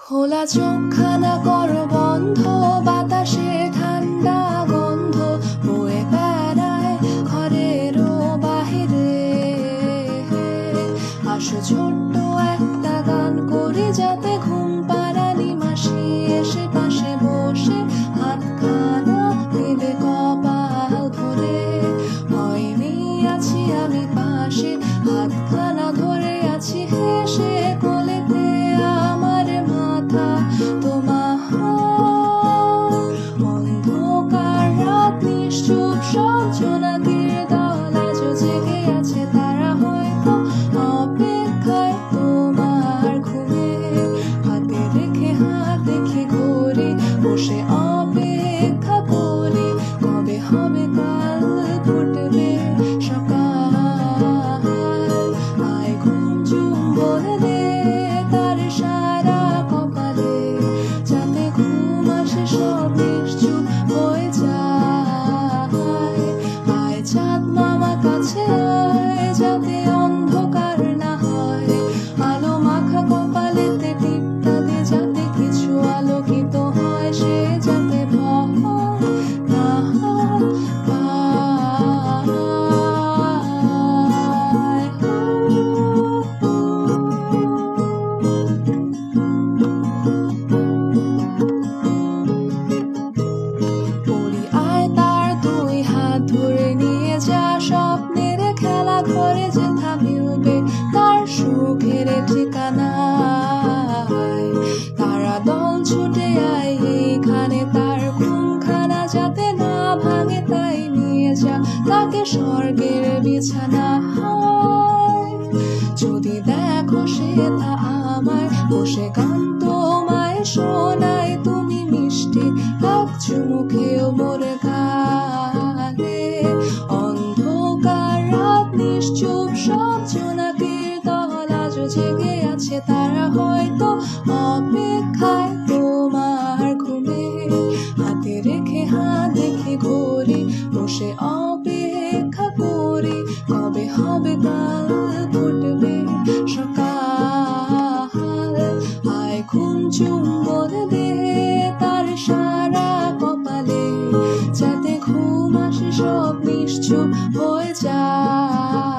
খোলা চোখখানা কর বন্ধ, বাতাসে ঠান্ডা গন্ধ বয়ে বেড়ায় ঘরেরও বাহিরে। আসো ছোট্ট একটা গান করি, যাতে ঘুম পাড়ানি মাসি এসে পাশে বসে হাতখানা দেবে কপাল ধরে। হয়নি আছি আমি পাশে, হাতখানা ধরে আছি হেসে কোলেতে আমার মাথা তোমার। অন্ধকার রাত নিশ্চুপ, সব জোনাকির দল আজও জেগে আছে, তারা হয়তো অপেক্ষায় তোমার ঘুমে। হাতে রেখে হাত দেখি ঘড়ি, বসে অপেক্ষা করি কবে হবে কাল ফুটবে সকাল। আয় ঘুম চুম্বন দে তার সারা কপালে, যাতে ঘুম আসে সব নিশ্চুপ হয়ে যায়। আয় চাঁদ মামা কাছে আয়, যাতে অন্ধকার না হয়। আলো মাখা কপালেতে টিপটা দে, যাতে কিছু আলোকিত হয়, সে যাতে ভয় না পায়। পড়ি আয় তার দুই হাত ধরে নিয়ে যা, স্বপ্নের খেলা ঘরে যেথা মিলবে তার সুখের ঠিকানায়। তারা দল ছুটে আয় এইখানে, তার ঘুমখানা যাতে না ভাঙে তাই নিয়ে যা তাকে স্বর্গের বিছানা হয়। যদি দেখো সে তা আমায় বসে গান তোমায় শোনায়, তুমি মিষ্টি এক চুমুখেও মোর গালে। অন্ধকার রাত নিশ্চুপ, সব জোনাকির দল আজও জেগে আছে, তারা হয়তো অপেক্ষায় তোমার ঘুমে। হাতে রেখে হাত দেখি ঘড়ি, বসে অপেক্ষা করি কবে হবে কাল ফুটবে সকাল। আয় ঘুম চুম্বন দে তার সারা কপালে, যাতে ঘুম আসে সব নিশ্চুপ হয়ে যায়।